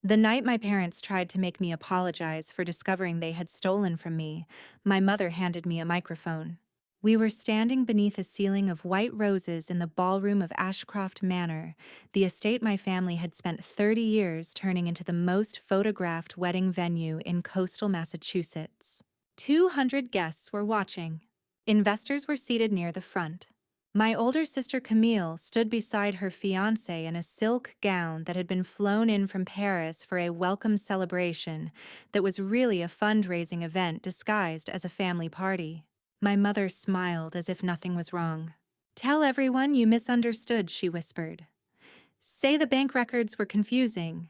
The night my parents tried to make me apologize for discovering they had stolen from me, my mother handed me a microphone. We were standing beneath a ceiling of white roses in the ballroom of Ashcroft Manor, the estate my family had spent 30 years turning into the most photographed wedding venue in coastal Massachusetts. 200 guests were watching. Investors were seated near the front. My older sister Camille stood beside her fiancé in a silk gown that had been flown in from Paris for a welcome celebration that was really a fundraising event disguised as a family party. My mother smiled as if nothing was wrong. "Tell everyone you misunderstood," she whispered. "Say the bank records were confusing.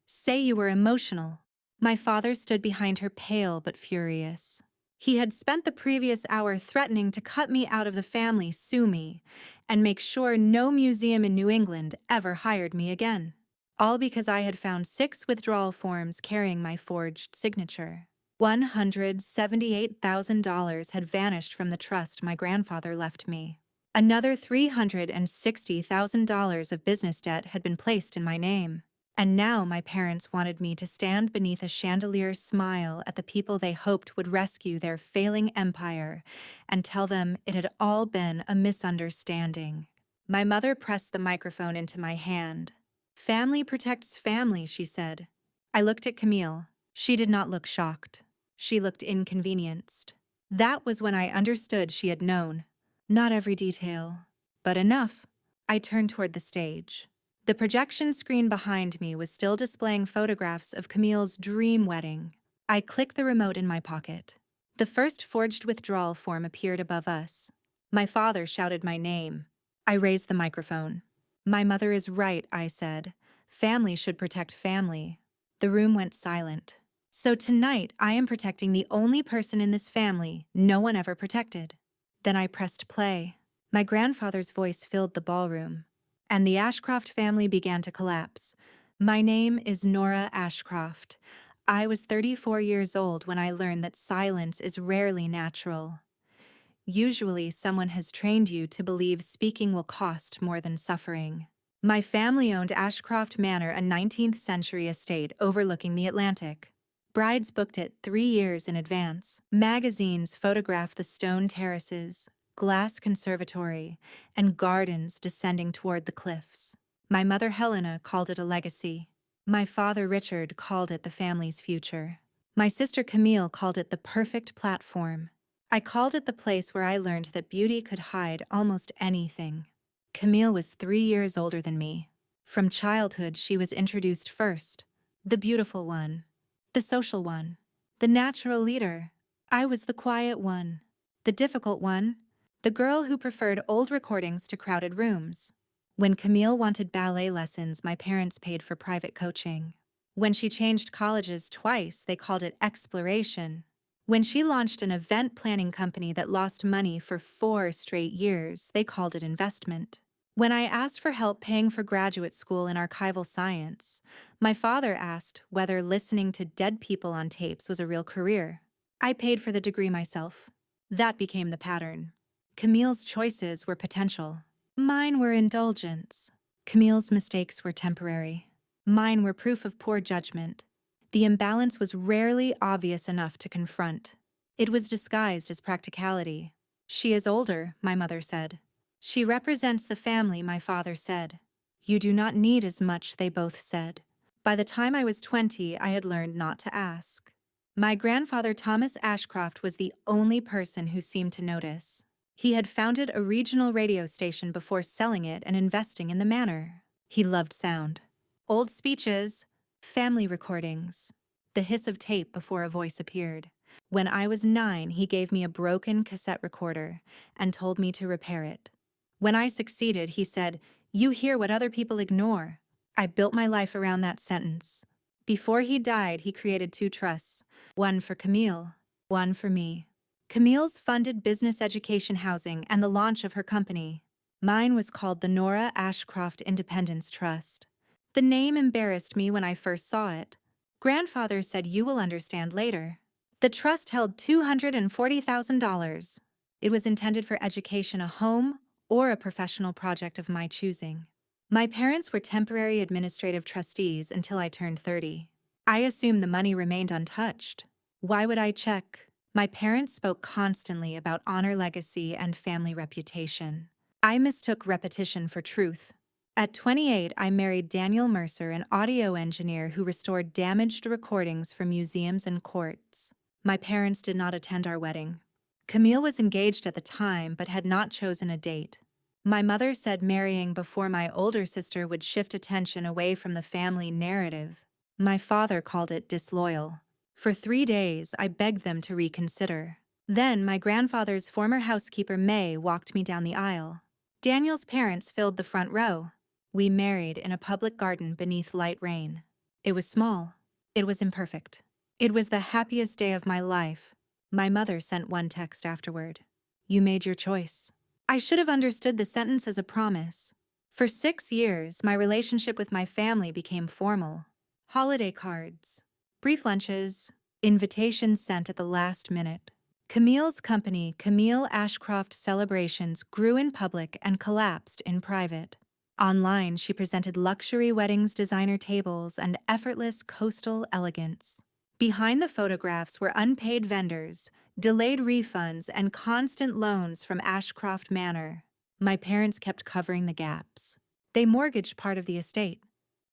Say you were emotional." My father stood behind her, pale but furious. He had spent the previous hour threatening to cut me out of the family, sue me, and make sure no museum in New England ever hired me again. All because I had found 6 withdrawal forms carrying my forged signature. $178,000 had vanished from the trust my grandfather left me. Another $360,000 of business debt had been placed in my name. And now my parents wanted me to stand beneath a chandelier, smile at the people they hoped would rescue their failing empire, and tell them it had all been a misunderstanding. My mother pressed the microphone into my hand. "Family protects family," she said. I looked at Camille. She did not look shocked. She looked inconvenienced. That was when I understood she had known. Not every detail, but enough. I turned toward the stage. The projection screen behind me was still displaying photographs of Camille's dream wedding. I clicked the remote in my pocket. The first forged withdrawal form appeared above us. My father shouted my name. I raised the microphone. "My mother is right," I said. "Family should protect family." The room went silent. "So tonight I am protecting the only person in this family no one ever protected." Then I pressed play. My grandfather's voice filled the ballroom. And the Ashcroft family began to collapse. "My name is Nora Ashcroft. I was 34 years old when I learned that silence is rarely natural. Usually someone has trained you to believe speaking will cost more than suffering." My family owned Ashcroft Manor, a 19th century estate overlooking the Atlantic. Brides booked it 3 years in advance. Magazines photographed the stone terraces, glass conservatory, and gardens descending toward the cliffs. My mother Helena called it a legacy. My father Richard called it the family's future. My sister Camille called it the perfect platform. I called it the place where I learned that beauty could hide almost anything. Camille was 3 years older than me. From childhood, she was introduced first. The beautiful one. The social one. The natural leader. I was the quiet one. The difficult one. The girl who preferred old recordings to crowded rooms. When Camille wanted ballet lessons, my parents paid for private coaching. When she changed colleges twice, they called it exploration. When she launched an event planning company that lost money for 4 straight years, they called it investment. When I asked for help paying for graduate school in archival science, my father asked whether listening to dead people on tapes was a real career. I paid for the degree myself. That became the pattern. Camille's choices were potential. Mine were indulgence. Camille's mistakes were temporary. Mine were proof of poor judgment. The imbalance was rarely obvious enough to confront. It was disguised as practicality. "She is older," my mother said. "She represents the family," my father said. "You do not need as much," they both said. By the time I was 20, I had learned not to ask. My grandfather Thomas Ashcroft was the only person who seemed to notice. He had founded a regional radio station before selling it and investing in the manor. He loved sound. Old speeches, family recordings, the hiss of tape before a voice appeared. When I was 9, he gave me a broken cassette recorder and told me to repair it. When I succeeded, he said, "You hear what other people ignore." I built my life around that sentence. Before he died, he created 2 trusts, one for Camille, one for me. Camille's funded business education, housing, and the launch of her company. Mine was called the Nora Ashcroft Independence Trust. The name embarrassed me when I first saw it. Grandfather said, "You will understand later." The trust held $240,000. It was intended for education, a home, or a professional project of my choosing. My parents were temporary administrative trustees until I turned 30. I assumed the money remained untouched. Why would I check? My parents spoke constantly about honor legacy and family reputation. I mistook repetition for truth. At 28, I married Daniel Mercer, an audio engineer who restored damaged recordings from museums and courts. My parents did not attend our wedding. Camille was engaged at the time but had not chosen a date. My mother said marrying before my older sister would shift attention away from the family narrative. My father called it disloyal. For 3 days, I begged them to reconsider. Then my grandfather's former housekeeper May walked me down the aisle. Daniel's parents filled the front row. We married in a public garden beneath light rain. It was small. It was imperfect. It was the happiest day of my life. My mother sent one text afterward. You made your choice. I should have understood the sentence as a promise. For 6 years, my relationship with my family became formal. Holiday cards, brief lunches, invitations sent at the last minute. Camille's company, Camille Ashcroft Celebrations, grew in public and collapsed in private. Online, she presented luxury weddings, designer tables, and effortless coastal elegance. Behind the photographs were unpaid vendors, delayed refunds, and constant loans from Ashcroft Manor. My parents kept covering the gaps. They mortgaged part of the estate,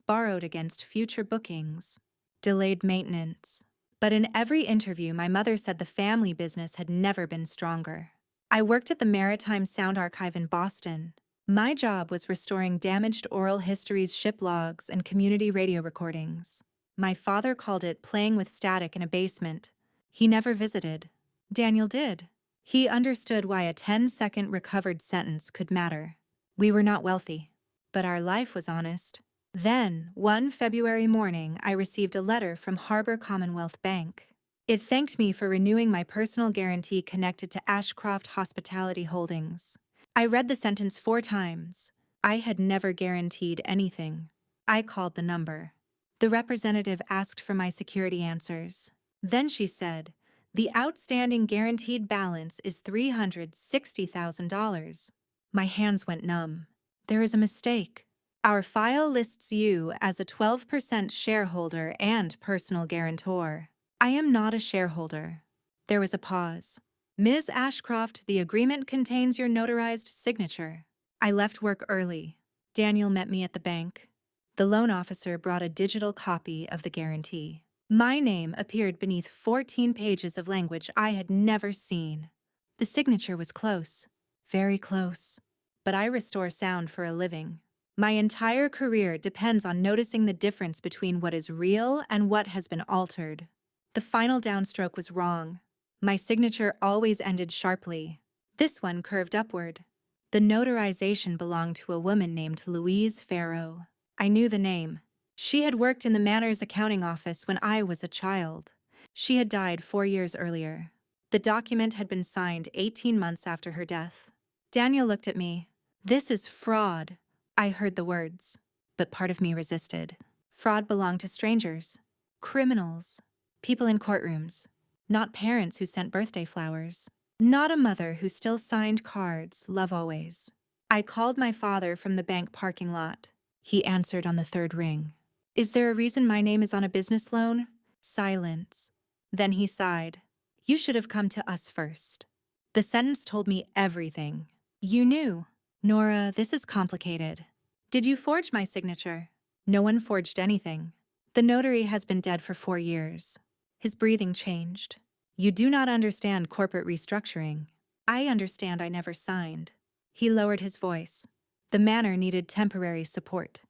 borrowed against future bookings, delayed maintenance. But in every interview, my mother said the family business had never been stronger. I worked at the Maritime Sound Archive in Boston. My job was restoring damaged oral histories, ship logs, and community radio recordings. My father called it playing with static in a basement. He never visited. Daniel did. He understood why a 10-second recovered sentence could matter. We were not wealthy, but our life was honest. Then, one February morning, I received a letter from Harbor Commonwealth Bank. It thanked me for renewing my personal guarantee connected to Ashcroft Hospitality Holdings. I read the sentence 4 times. I had never guaranteed anything. I called the number. The representative asked for my security answers. Then she said, the outstanding guaranteed balance is $360,000. My hands went numb. There is a mistake. Our file lists you as a 12% shareholder and personal guarantor. I am not a shareholder. There was a pause. Ms. Ashcroft, the agreement contains your notarized signature. I left work early. Daniel met me at the bank. The loan officer brought a digital copy of the guarantee. My name appeared beneath 14 pages of language I had never seen. The signature was close, very close. But I restore sound for a living. My entire career depends on noticing the difference between what is real and what has been altered. The final downstroke was wrong. My signature always ended sharply. This one curved upward. The notarization belonged to a woman named Louise Farrow. I knew the name. She had worked in the Manor's accounting office when I was a child. She had died 4 years earlier. The document had been signed 18 months after her death. Daniel looked at me. This is fraud. I heard the words, but part of me resisted. Fraud belonged to strangers, criminals, people in courtrooms, not parents who sent birthday flowers, not a mother who still signed cards, love always. I called my father from the bank parking lot. He answered on the 3rd ring. Is there a reason my name is on a business loan? Silence. Then he sighed. You should have come to us first. The sentence told me everything. You knew. Nora, this is complicated. Did you forge my signature? No one forged anything. The notary has been dead for 4 years. His breathing changed. You do not understand corporate restructuring. I understand I never signed. He lowered his voice. The manor needed temporary support.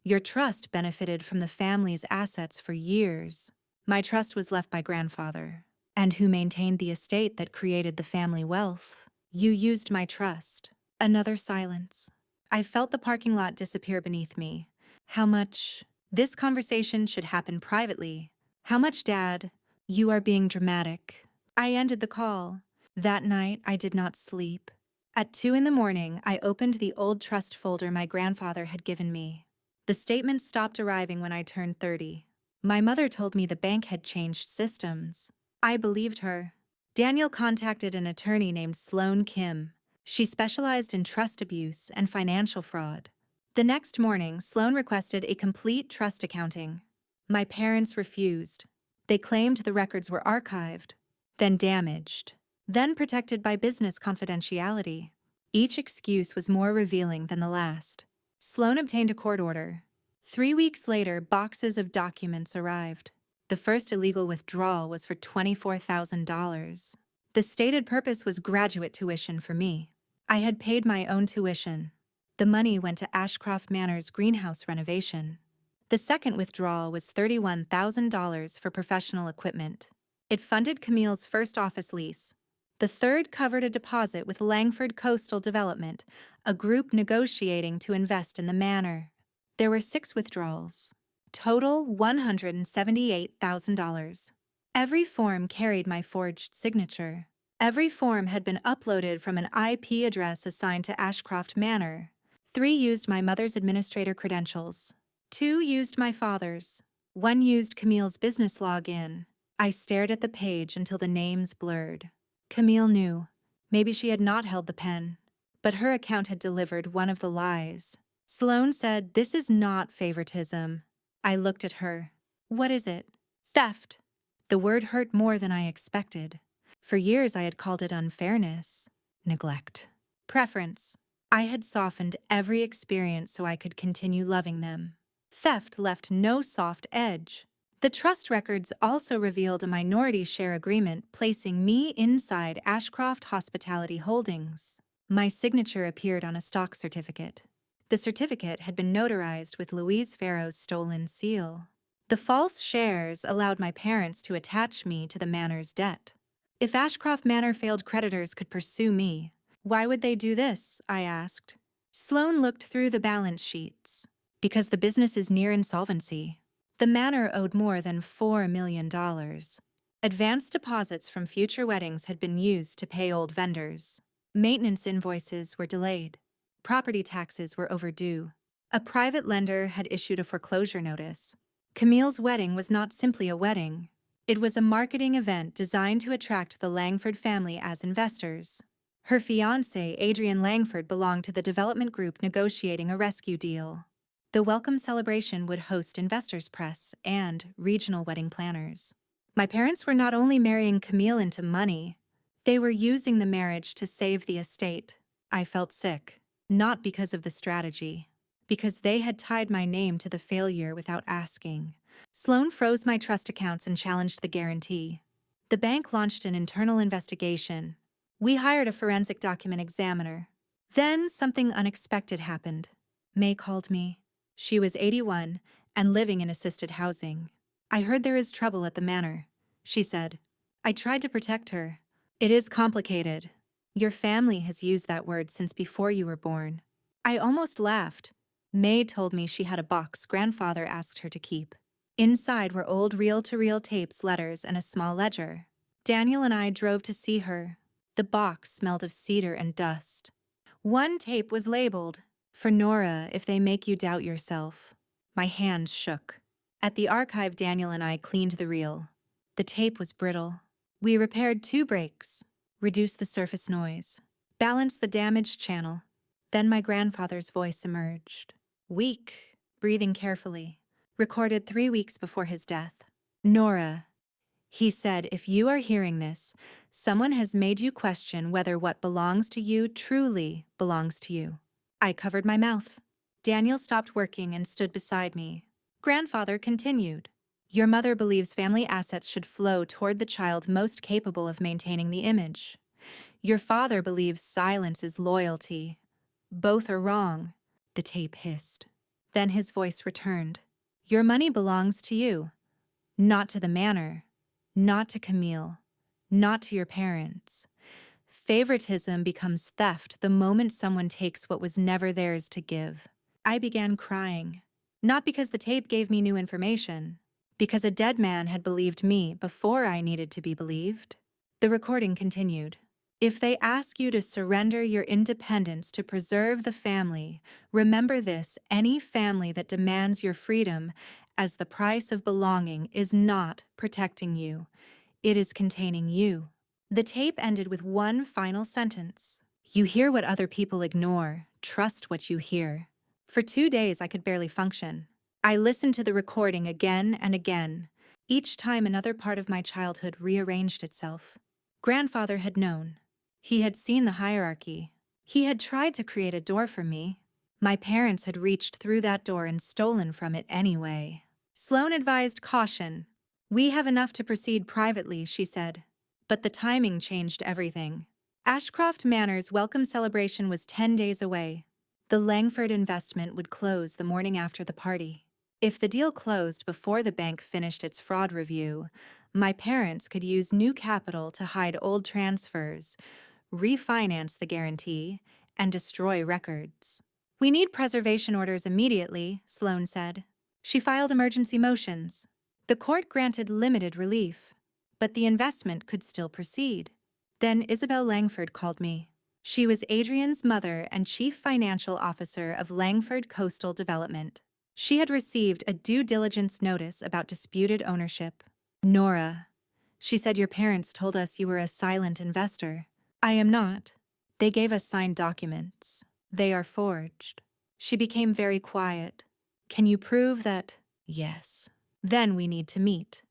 Your trust benefited from the family's assets for years. My trust was left by grandfather. And who maintained the estate that created the family wealth? You used my trust. Another silence. I felt the parking lot disappear beneath me. How much? This conversation should happen privately. How much, Dad? You are being dramatic. I ended the call. That night, I did not sleep. At 2 a.m, I opened the old trust folder my grandfather had given me. The statements stopped arriving when I turned 30. My mother told me the bank had changed systems. I believed her. Daniel contacted an attorney named Sloan Kim. She specialized in trust abuse and financial fraud. The next morning, Sloan requested a complete trust accounting. My parents refused. They claimed the records were archived, then damaged, then protected by business confidentiality. Each excuse was more revealing than the last. Sloan obtained a court order. 3 weeks later, boxes of documents arrived. The first illegal withdrawal was for $24,000. The stated purpose was graduate tuition for me. I had paid my own tuition. The money went to Ashcroft Manor's greenhouse renovation. The second withdrawal was $31,000 for professional equipment. It funded Camille's first office lease. The third covered a deposit with Langford Coastal Development, a group negotiating to invest in the manor. There were 6 withdrawals. Total $178,000. Every form carried my forged signature. Every form had been uploaded from an IP address assigned to Ashcroft Manor. 3 used my mother's administrator credentials. 2 used my father's. 1 used Camille's business login. I stared at the page until the names blurred. Camille knew. Maybe she had not held the pen. But her account had delivered one of the lies. Sloan said, "This is not favoritism." I looked at her. "What is it?" "Theft." The word hurt more than I expected. For years I had called it unfairness, neglect, preference. I had softened every experience so I could continue loving them. Theft left no soft edge. The trust records also revealed a minority share agreement placing me inside Ashcroft Hospitality Holdings. My signature appeared on a stock certificate. The certificate had been notarized with Louise Farrow's stolen seal. The false shares allowed my parents to attach me to the manor's debt. If Ashcroft Manor failed, creditors could pursue me. Why would they do this? I asked. Sloan looked through the balance sheets. Because the business is near insolvency. The manor owed more than $4 million. Advanced deposits from future weddings had been used to pay old vendors. Maintenance invoices were delayed. Property taxes were overdue. A private lender had issued a foreclosure notice. Camille's wedding was not simply a wedding. It was a marketing event designed to attract the Langford family as investors. Her fiancé, Adrian Langford, belonged to the development group negotiating a rescue deal. The welcome celebration would host investors' press and regional wedding planners. My parents were not only marrying Camille into money, they were using the marriage to save the estate. I felt sick, not because of the strategy, because they had tied my name to the failure without asking. Sloan froze my trust accounts and challenged the guarantee. The bank launched an internal investigation. We hired a forensic document examiner. Then something unexpected happened. May called me. She was 81 and living in assisted housing. "I heard there is trouble at the manor," she said. I tried to protect her. "It is complicated. Your family has used that word since before you were born." I almost laughed. May told me she had a box grandfather asked her to keep. Inside were old reel-to-reel tapes, letters, and a small ledger. Daniel and I drove to see her. The box smelled of cedar and dust. One tape was labeled, "For Nora, if they make you doubt yourself." My hands shook. At the archive, Daniel and I cleaned the reel. The tape was brittle. We repaired 2 breaks, reduced the surface noise, balanced the damaged channel. Then my grandfather's voice emerged. Weak, breathing carefully. Recorded 3 weeks before his death. "Nora," he said, "if you are hearing this, someone has made you question whether what belongs to you truly belongs to you." I covered my mouth. Daniel stopped working and stood beside me. Grandfather continued. "Your mother believes family assets should flow toward the child most capable of maintaining the image. Your father believes silence is loyalty. Both are wrong." The tape hissed. Then his voice returned. "Your money belongs to you, not to the manor, not to Camille, not to your parents. Favoritism becomes theft the moment someone takes what was never theirs to give." I began crying, not because the tape gave me new information, because a dead man had believed me before I needed to be believed. The recording continued. "If they ask you to surrender your independence to preserve the family, remember this: any family that demands your freedom as the price of belonging is not protecting you. It is containing you." The tape ended with one final sentence. "You hear what other people ignore. Trust what you hear." For 2 days, I could barely function. I listened to the recording again and again. Each time, another part of my childhood rearranged itself. Grandfather had known. He had seen the hierarchy. He had tried to create a door for me. My parents had reached through that door and stolen from it anyway. Sloane advised caution. "We have enough to proceed privately," she said. But the timing changed everything. Ashcroft Manor's welcome celebration was 10 days away. The Langford investment would close the morning after the party. If the deal closed before the bank finished its fraud review, my parents could use new capital to hide old transfers, refinance the guarantee, and destroy records. "We need preservation orders immediately," Sloane said. She filed emergency motions. The court granted limited relief, but the investment could still proceed. Then Isabel Langford called me. She was Adrian's mother and chief financial officer of Langford Coastal Development. She had received a due diligence notice about disputed ownership. "Nora," she said, "your parents told us you were a silent investor." "I am not. They gave us signed documents. They are forged." She became very quiet. "Can you prove that?" "Yes." "Then we need to meet."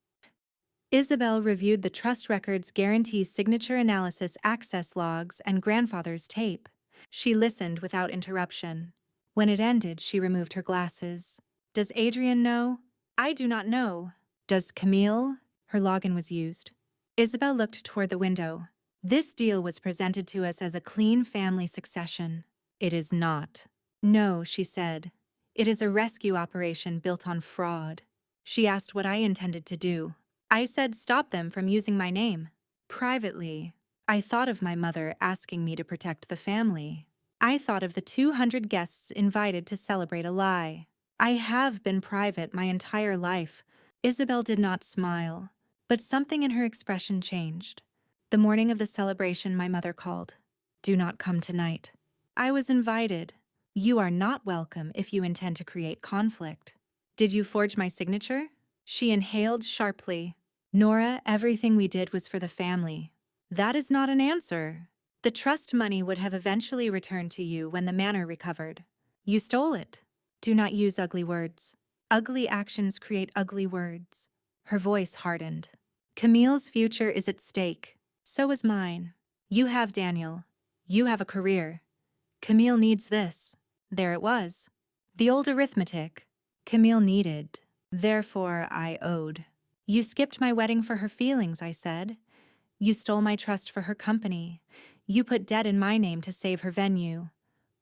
Isabel reviewed the trust records, guarantee signature analysis, access logs, and grandfather's tape. She listened without interruption. When it ended, she removed her glasses. "Does Adrian know?" "I do not know." "Does Camille?" Her login was used. Isabel looked toward the window. "This deal was presented to us as a clean family succession." "It is not." "No," she said. "It is a rescue operation built on fraud." She asked what I intended to do. I said stop them from using my name. Privately, I thought of my mother asking me to protect the family. I thought of the 200 guests invited to celebrate a lie. I have been private my entire life. Isabel did not smile, but something in her expression changed. The morning of the celebration, my mother called. "Do not come tonight." I was invited. "You are not welcome if you intend to create conflict." "Did you forge my signature?" She inhaled sharply. "Nora, everything we did was for the family." "That is not an answer." "The trust money would have eventually returned to you when the manor recovered. You stole it." "Do not use ugly words. Ugly actions create ugly words." Her voice hardened. "Camille's future is at stake. So is mine. You have Daniel. You have a career. Camille needs this." There it was. The old arithmetic. Camille needed. Therefore, I owed. "You skipped my wedding for her feelings," I said. "You stole my trust for her company. You put debt in my name to save her venue.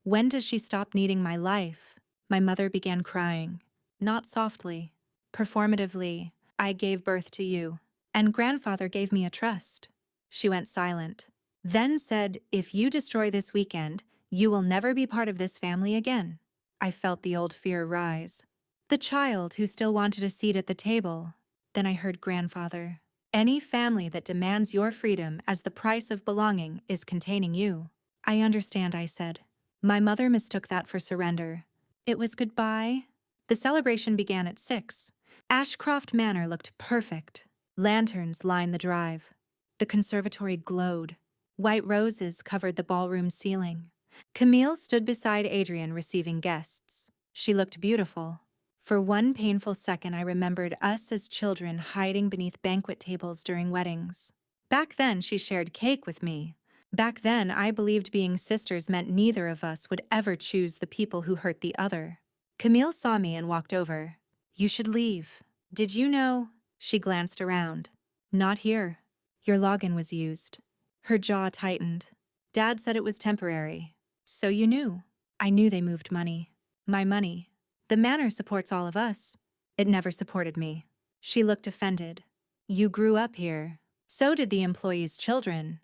When does she stop needing my life?" My mother began crying. Not softly. Performatively. "I gave birth to you. And grandfather gave me a trust." She went silent. Then said, "If you destroy this weekend, you will never be part of this family again." I felt the old fear rise. The child who still wanted a seat at the table. Then I heard grandfather. "Any family that demands your freedom as the price of belonging is containing you." "I understand," I said. My mother mistook that for surrender. It was goodbye. The celebration began at 6. Ashcroft Manor looked perfect. Lanterns lined the drive. The conservatory glowed. White roses covered the ballroom ceiling. Camille stood beside Adrian receiving guests. She looked beautiful. For one painful second, I remembered us as children hiding beneath banquet tables during weddings. Back then, she shared cake with me. Back then, I believed being sisters meant neither of us would ever choose the people who hurt the other. Camille saw me and walked over. "You should leave." "Did you know?" She glanced around. "Not here. Your login was used." Her jaw tightened. "Dad said it was temporary." "So you knew?" "I knew they moved money." "My money. The manor supports all of us." "It never supported me." She looked offended. "You grew up here. So did the employees' children.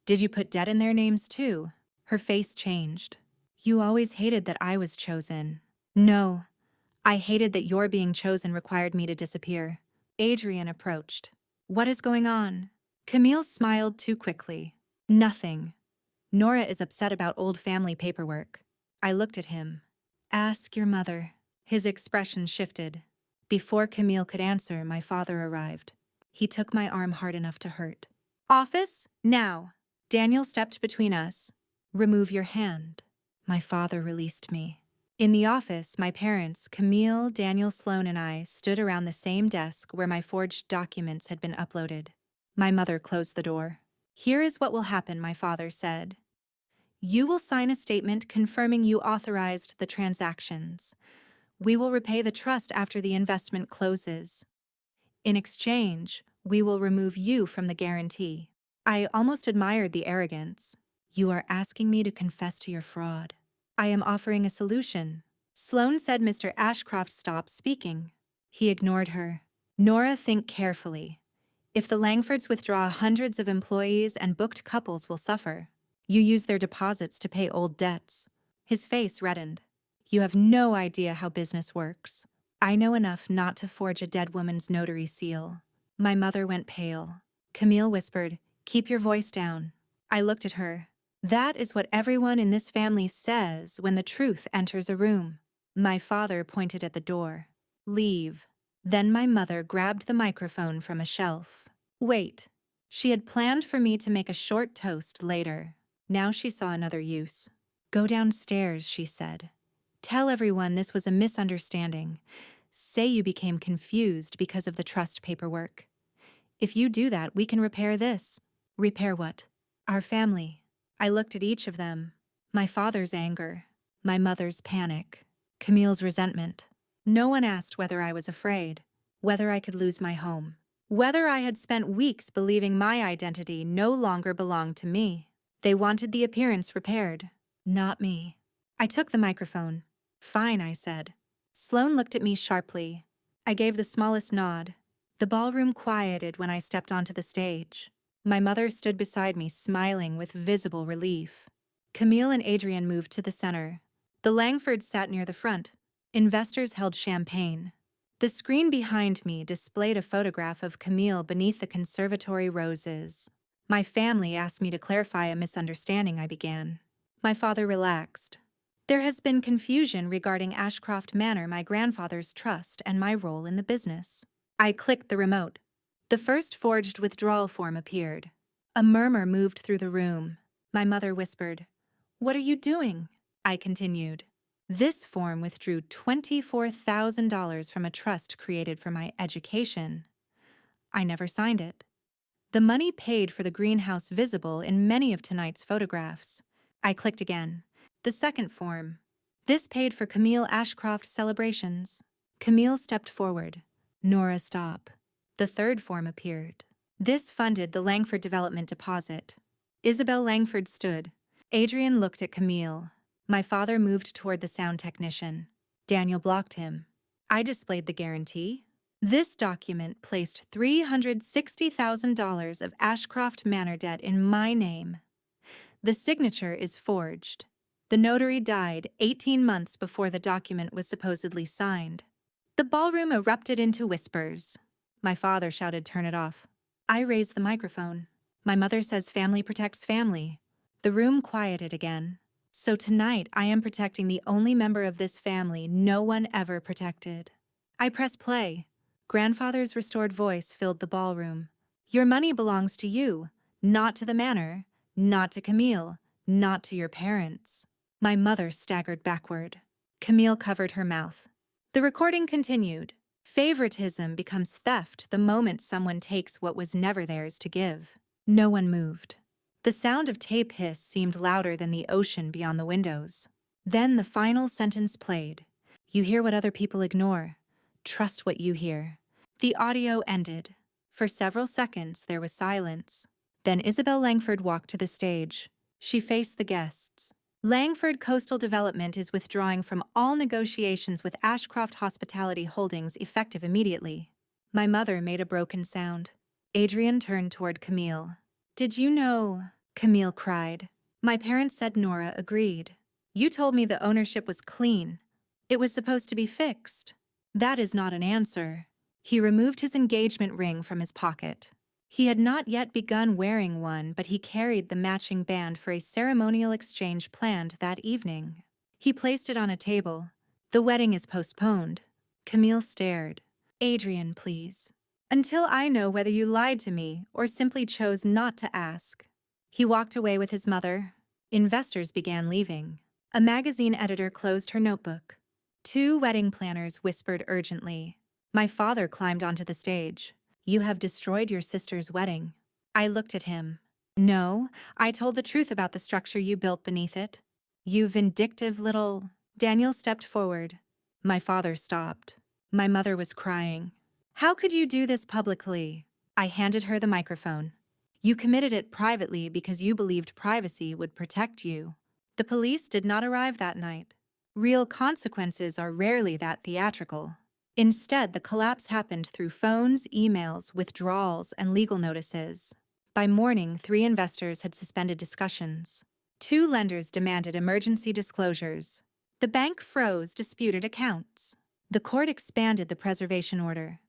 Did you put debt in their names too?" Her face changed. "You always hated that I was chosen." "No. I hated that your being chosen required me to disappear." Adrian approached. "What is going on?" Camille smiled too quickly. "Nothing. Nora is upset about old family paperwork." I looked at him. "Ask your mother." His expression shifted. Before Camille could answer, my father arrived. He took my arm hard enough to hurt. "Office, now." Daniel stepped between us. "Remove your hand." My father released me. In the office, my parents, Camille, Daniel Sloan, and I stood around the same desk where my forged documents had been uploaded. My mother closed the door. "Here is what will happen," my father said. "You will sign a statement confirming you authorized the transactions. We will repay the trust after the investment closes. In exchange, we will remove you from the guarantee." I almost admired the arrogance. "You are asking me to confess to your fraud. I am offering a solution." Sloan said Mr. Ashcroft stopped speaking. He ignored her. "Nora, think carefully. If the Langfords withdraw, hundreds of employees and booked couples will suffer. You use their deposits to pay old debts." His face reddened. "You have no idea how business works. I know enough not to forge a dead woman's notary seal." My mother went pale. Camille whispered, "Keep your voice down." I looked at her. That is what everyone in this family says when the truth enters a room. My father pointed at the door. "Leave." Then my mother grabbed the microphone from a shelf. "Wait." She had planned for me to make a short toast later. Now she saw another use. "Go downstairs," she said. "Tell everyone this was a misunderstanding. Say you became confused because of the trust paperwork. If you do that, we can repair this." "Repair what?" "Our family." I looked at each of them. My father's anger, my mother's panic, Camille's resentment. No one asked whether I was afraid, whether I could lose my home, whether I had spent weeks believing my identity no longer belonged to me. They wanted the appearance repaired, not me. I took the microphone. "Fine," I said. Sloan looked at me sharply. I gave the smallest nod. The ballroom quieted when I stepped onto the stage. My mother stood beside me, smiling with visible relief. Camille and Adrian moved to the center. The Langfords sat near the front. Investors held champagne. The screen behind me displayed a photograph of Camille beneath the conservatory roses. "My family asked me to clarify a misunderstanding," I began. My father relaxed. "There has been confusion regarding Ashcroft Manor, my grandfather's trust, and my role in the business." I clicked the remote. The first forged withdrawal form appeared. A murmur moved through the room. My mother whispered, "What are you doing?" I continued. "This form withdrew $24,000 from a trust created for my education. I never signed it. The money paid for the greenhouse visible in many of tonight's photographs." I clicked again. The second form. "This paid for Camille Ashcroft celebrations." Camille stepped forward. "Nora, stop." The third form appeared. "This funded the Langford development deposit." Isabel Langford stood. Adrian looked at Camille. My father moved toward the sound technician. Daniel blocked him. I displayed the guarantee. This document placed $360,000 of Ashcroft Manor debt in my name. The signature is forged. The notary died 18 months before the document was supposedly signed. The ballroom erupted into whispers. My father shouted, "Turn it off." I raised the microphone. My mother says family protects family. The room quieted again. So tonight I am protecting the only member of this family no one ever protected. I pressed play. Grandfather's restored voice filled the ballroom. "Your money belongs to you, not to the manor, not to Camille, not to your parents." My mother staggered backward. Camille covered her mouth. The recording continued. Favoritism becomes theft the moment someone takes what was never theirs to give. No one moved. The sound of tape hiss seemed louder than the ocean beyond the windows. Then the final sentence played. "You hear what other people ignore. Trust what you hear." The audio ended. For several seconds there was silence. Then Isabel Langford walked to the stage. She faced the guests. "Langford Coastal Development is withdrawing from all negotiations with Ashcroft Hospitality Holdings effective immediately." My mother made a broken sound. Adrian turned toward Camille. "Did you know?" Camille cried. "My parents said Nora agreed. You told me the ownership was clean. It was supposed to be fixed." "That is not an answer." He removed his engagement ring from his pocket. He had not yet begun wearing one, but he carried the matching band for a ceremonial exchange planned that evening. He placed it on a table. "The wedding is postponed." Camille stared. "Adrian, please. Until I know whether you lied to me or simply chose not to ask." He walked away with his mother. Investors began leaving. A magazine editor closed her notebook. Two wedding planners whispered urgently. My father climbed onto the stage. You have destroyed your sister's wedding. I looked at him. No, I told the truth about the structure you built beneath it. You vindictive little... Daniel stepped forward. My father stopped. My mother was crying. How could you do this publicly? I handed her the microphone. You committed it privately because you believed privacy would protect you. The police did not arrive that night. Real consequences are rarely that theatrical. Instead, the collapse happened through phones, emails, withdrawals, and legal notices. By morning, 3 investors had suspended discussions. 2 lenders demanded emergency disclosures. The bank froze disputed accounts. The court expanded the preservation order.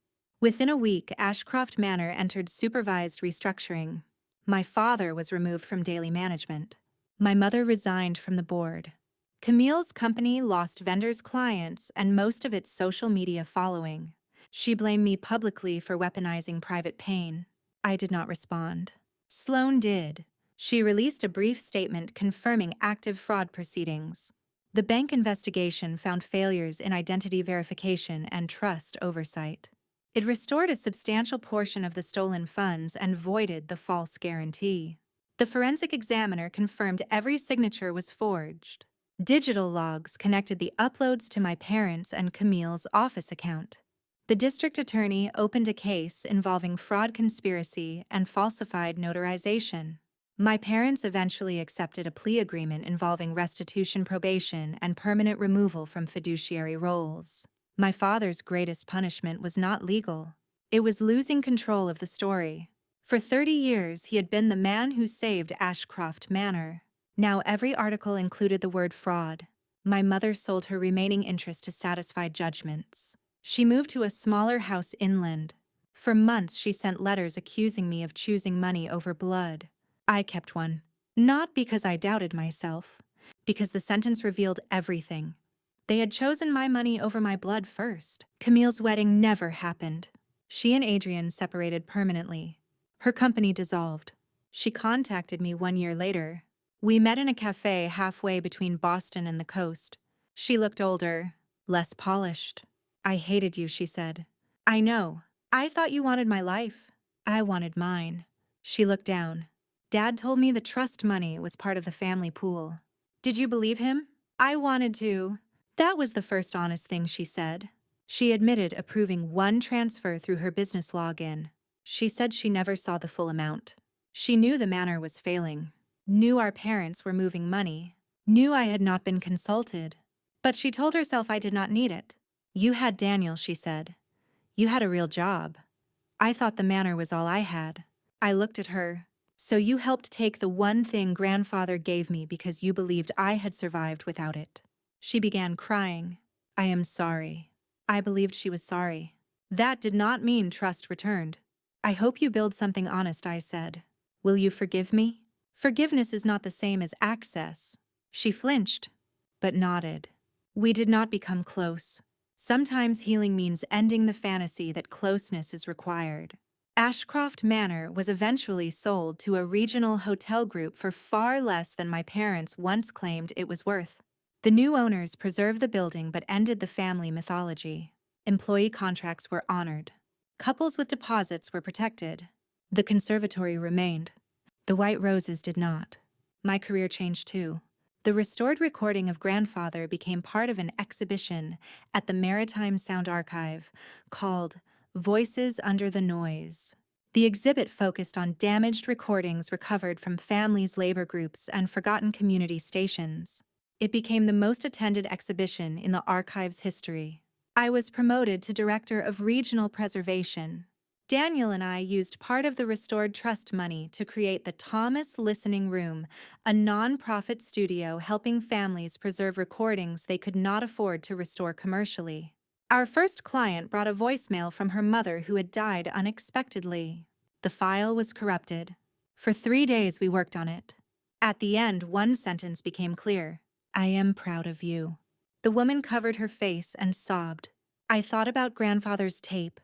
Within a week, Ashcroft Manor entered supervised restructuring. My father was removed from daily management. My mother resigned from the board. Camille's company lost vendors' clients and most of its social media following. She blamed me publicly for weaponizing private pain. I did not respond. Sloan did. She released a brief statement confirming active fraud proceedings. The bank investigation found failures in identity verification and trust oversight. It restored a substantial portion of the stolen funds and voided the false guarantee. The forensic examiner confirmed every signature was forged. Digital logs connected the uploads to my parents' and Camille's office account. The district attorney opened a case involving fraud conspiracy and falsified notarization. My parents eventually accepted a plea agreement involving restitution probation and permanent removal from fiduciary roles. My father's greatest punishment was not legal. It was losing control of the story. For 30 years, he had been the man who saved Ashcroft Manor. Now every article included the word fraud. My mother sold her remaining interest to satisfy judgments. She moved to a smaller house inland. For months, she sent letters accusing me of choosing money over blood. I kept one. Not because I doubted myself, because the sentence revealed everything. They had chosen my money over my blood first. Camille's wedding never happened. She and Adrian separated permanently. Her company dissolved. She contacted me 1 year later. We met in a cafe halfway between Boston and the coast. She looked older, less polished. I hated you, she said. I know. I thought you wanted my life. I wanted mine. She looked down. Dad told me the trust money was part of the family pool. Did you believe him? I wanted to. That was the first honest thing she said. She admitted approving one transfer through her business login. She said she never saw the full amount. She knew the manor was failing, knew our parents were moving money, knew I had not been consulted. But she told herself I did not need it. You had Daniel, she said. You had a real job. I thought the manor was all I had. I looked at her. So you helped take the one thing grandfather gave me because you believed I had survived without it. She began crying. I am sorry. I believed she was sorry. That did not mean trust returned. I hope you build something honest, I said. Will you forgive me? Forgiveness is not the same as access. She flinched, but nodded. We did not become close. Sometimes healing means ending the fantasy that closeness is required. Ashcroft Manor was eventually sold to a regional hotel group for far less than my parents once claimed it was worth. The new owners preserved the building but ended the family mythology. Employee contracts were honored. Couples with deposits were protected. The conservatory remained. The white roses did not. My career changed too. The restored recording of grandfather became part of an exhibition at the Maritime Sound Archive called Voices Under the Noise. The exhibit focused on damaged recordings recovered from families' labor groups and forgotten community stations. It became the most attended exhibition in the archive's history. I was promoted to Director of Regional Preservation. Daniel and I used part of the restored trust money to create the Thomas Listening Room, a non-profit studio helping families preserve recordings they could not afford to restore commercially. Our first client brought a voicemail from her mother who had died unexpectedly. The file was corrupted. For 3 days we worked on it. At the end, one sentence became clear. I am proud of you. The woman covered her face and sobbed. I thought about grandfather's tape.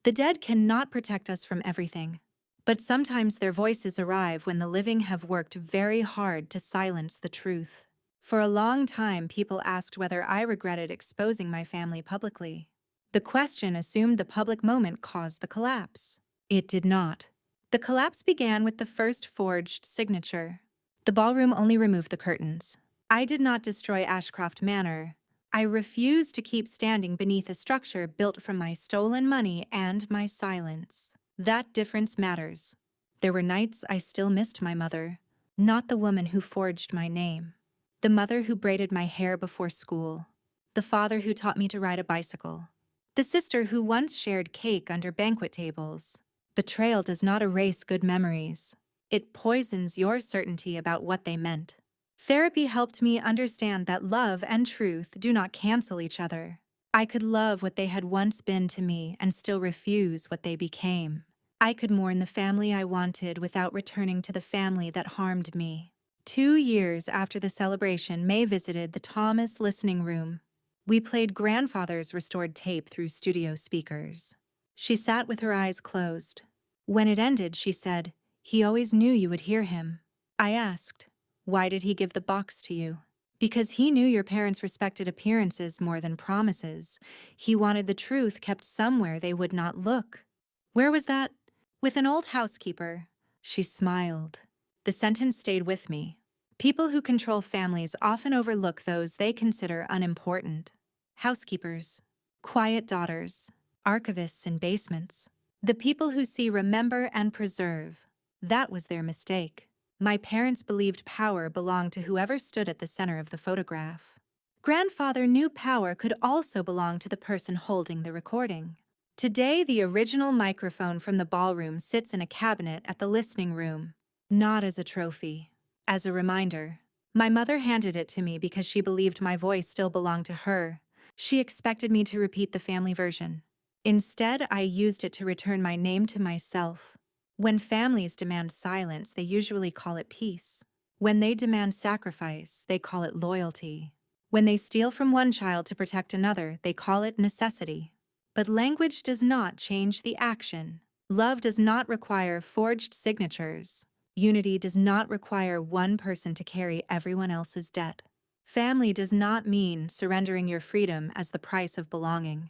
The dead cannot protect us from everything. But sometimes their voices arrive when the living have worked very hard to silence the truth. For a long time, people asked whether I regretted exposing my family publicly. The question assumed the public moment caused the collapse. It did not. The collapse began with the first forged signature. The ballroom only removed the curtains. I did not destroy Ashcroft Manor. I refused to keep standing beneath a structure built from my stolen money and my silence. That difference matters. There were nights I still missed my mother, not the woman who forged my name. The mother who braided my hair before school. The father who taught me to ride a bicycle. The sister who once shared cake under banquet tables. Betrayal does not erase good memories. It poisons your certainty about what they meant. Therapy helped me understand that love and truth do not cancel each other. I could love what they had once been to me and still refuse what they became. I could mourn the family I wanted without returning to the family that harmed me. 2 years after the celebration, May visited the Thomas listening room. We played grandfather's restored tape through studio speakers. She sat with her eyes closed. When it ended, she said, "He always knew you would hear him." I asked, "Why did he give the box to you?" "Because he knew your parents respected appearances more than promises. He wanted the truth kept somewhere they would not look." "Where was that?" "With an old housekeeper." She smiled. The sentence stayed with me. People who control families often overlook those they consider unimportant. Housekeepers, quiet daughters, archivists in basements. The people who see remember and preserve. That was their mistake. My parents believed power belonged to whoever stood at the center of the photograph. Grandfather knew power could also belong to the person holding the recording. Today, the original microphone from the ballroom sits in a cabinet at the listening room, not as a trophy, as a reminder. My mother handed it to me because she believed my voice still belonged to her. She expected me to repeat the family version. Instead, I used it to return my name to myself. When families demand silence, they usually call it peace. When they demand sacrifice, they call it loyalty. When they steal from one child to protect another, they call it necessity. But language does not change the action. Love does not require forged signatures. Unity does not require one person to carry everyone else's debt. Family does not mean surrendering your freedom as the price of belonging.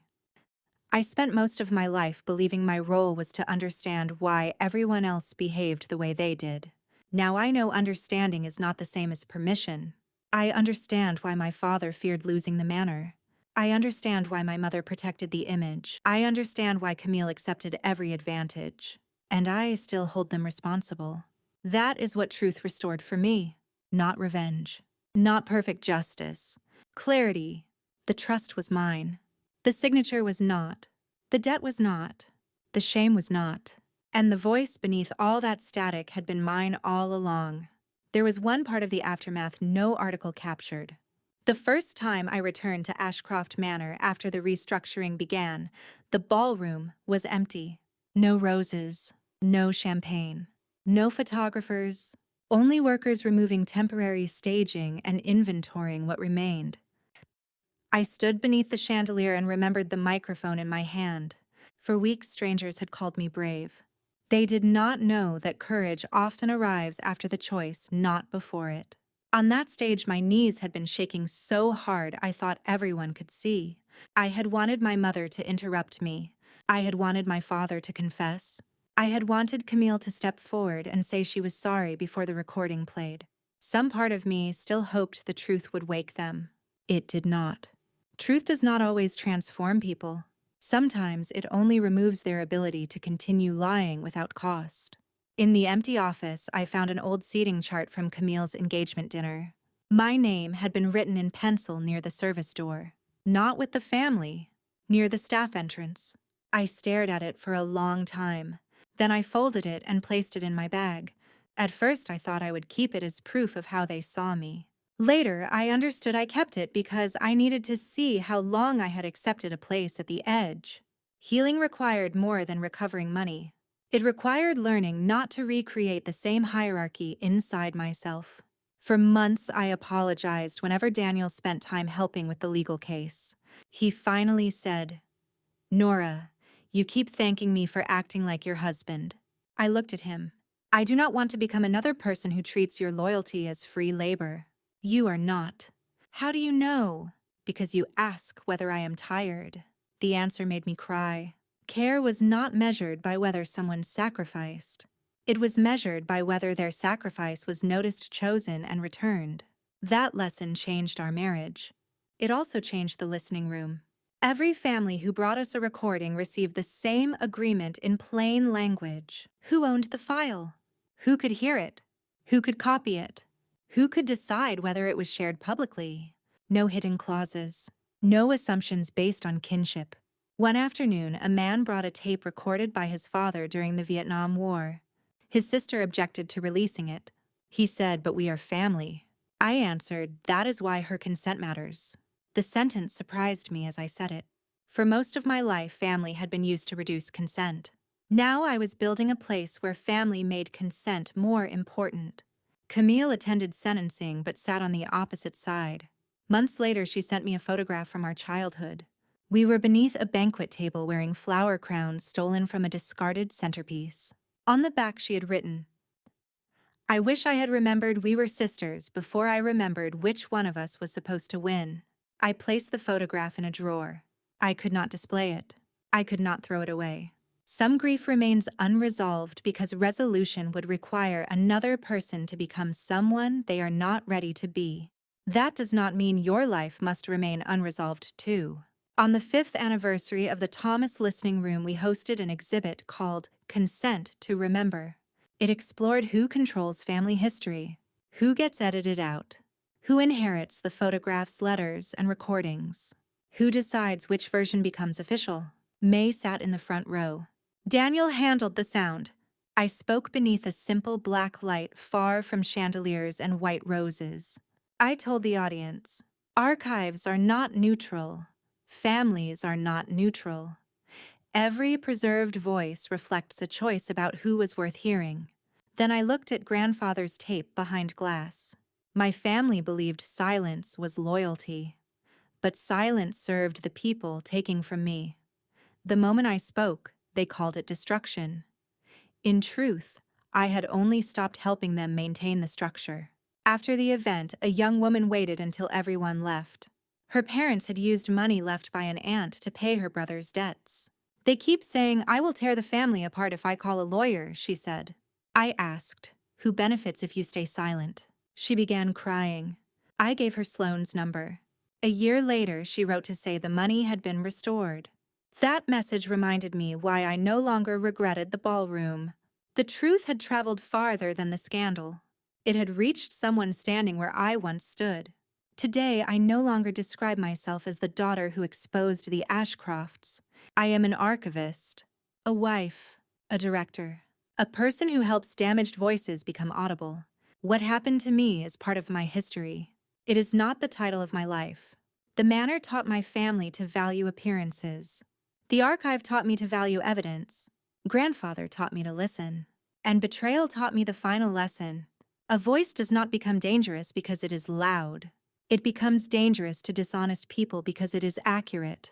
I spent most of my life believing my role was to understand why everyone else behaved the way they did. Now I know understanding is not the same as permission. I understand why my father feared losing the manor. I understand why my mother protected the image. I understand why Camille accepted every advantage. And I still hold them responsible. That is what truth restored for me. Not revenge. Not perfect justice. Clarity. The trust was mine. The signature was not. The debt was not. The shame was not. And the voice beneath all that static had been mine all along. There was one part of the aftermath no article captured. The first time I returned to Ashcroft Manor after the restructuring began, the ballroom was empty. No roses, no champagne, no photographers, only workers removing temporary staging and inventorying what remained. I stood beneath the chandelier and remembered the microphone in my hand. For weeks, strangers had called me brave. They did not know that courage often arrives after the choice, not before it. On that stage, my knees had been shaking so hard I thought everyone could see. I had wanted my mother to interrupt me. I had wanted my father to confess. I had wanted Camille to step forward and say she was sorry before the recording played. Some part of me still hoped the truth would wake them. It did not. Truth does not always transform people. Sometimes it only removes their ability to continue lying without cost. In the empty office, I found an old seating chart from Camille's engagement dinner. My name had been written in pencil near the service door. Not with the family, near the staff entrance. I stared at it for a long time. Then I folded it and placed it in my bag. At first, I thought I would keep it as proof of how they saw me. Later, I understood I kept it because I needed to see how long I had accepted a place at the edge. Healing required more than recovering money. It required learning not to recreate the same hierarchy inside myself. For months, I apologized whenever Daniel spent time helping with the legal case. He finally said, "Nora, you keep thanking me for acting like your husband." I looked at him. "I do not want to become another person who treats your loyalty as free labor." You are not. How do you know? Because you ask whether I am tired. The answer made me cry. Care was not measured by whether someone sacrificed. It was measured by whether their sacrifice was noticed, chosen, and returned. That lesson changed our marriage. It also changed the listening room. Every family who brought us a recording received the same agreement in plain language. Who owned the file? Who could hear it? Who could copy it? Who could decide whether it was shared publicly? No hidden clauses. No assumptions based on kinship. One afternoon, a man brought a tape recorded by his father during the Vietnam War. His sister objected to releasing it. He said, "But we are family." I answered, "That is why her consent matters." The sentence surprised me as I said it. For most of my life, family had been used to reduce consent. Now I was building a place where family made consent more important. Camille attended sentencing but sat on the opposite side. Months later, she sent me a photograph from our childhood. We were beneath a banquet table wearing flower crowns stolen from a discarded centerpiece. On the back she had written, "I wish I had remembered we were sisters before I remembered which one of us was supposed to win." I placed the photograph in a drawer. I could not display it. I could not throw it away. Some grief remains unresolved because resolution would require another person to become someone they are not ready to be. That does not mean your life must remain unresolved too. On the 5th anniversary of the Thomas Listening Room, we hosted an exhibit called Consent to Remember. It explored who controls family history, who gets edited out, who inherits the photographs, letters, and recordings, who decides which version becomes official. May sat in the front row. Daniel handled the sound. I spoke beneath a simple black light far from chandeliers and white roses. I told the audience, archives are not neutral. Families are not neutral. Every preserved voice reflects a choice about who was worth hearing. Then I looked at grandfather's tape behind glass. My family believed silence was loyalty, but silence served the people taking from me. The moment I spoke, they called it destruction. In truth, I had only stopped helping them maintain the structure. After the event, a young woman waited until everyone left. Her parents had used money left by an aunt to pay her brother's debts. "They keep saying I will tear the family apart if I call a lawyer," she said. I asked, "Who benefits if you stay silent?" She began crying. I gave her Sloane's number. A year later, she wrote to say the money had been restored. That message reminded me why I no longer regretted the ballroom. The truth had traveled farther than the scandal. It had reached someone standing where I once stood. Today, I no longer describe myself as the daughter who exposed the Ashcrofts. I am an archivist, a wife, a director, a person who helps damaged voices become audible. What happened to me is part of my history. It is not the title of my life. The manor taught my family to value appearances. The archive taught me to value evidence. Grandfather taught me to listen. And betrayal taught me the final lesson. A voice does not become dangerous because it is loud. It becomes dangerous to dishonest people because it is accurate.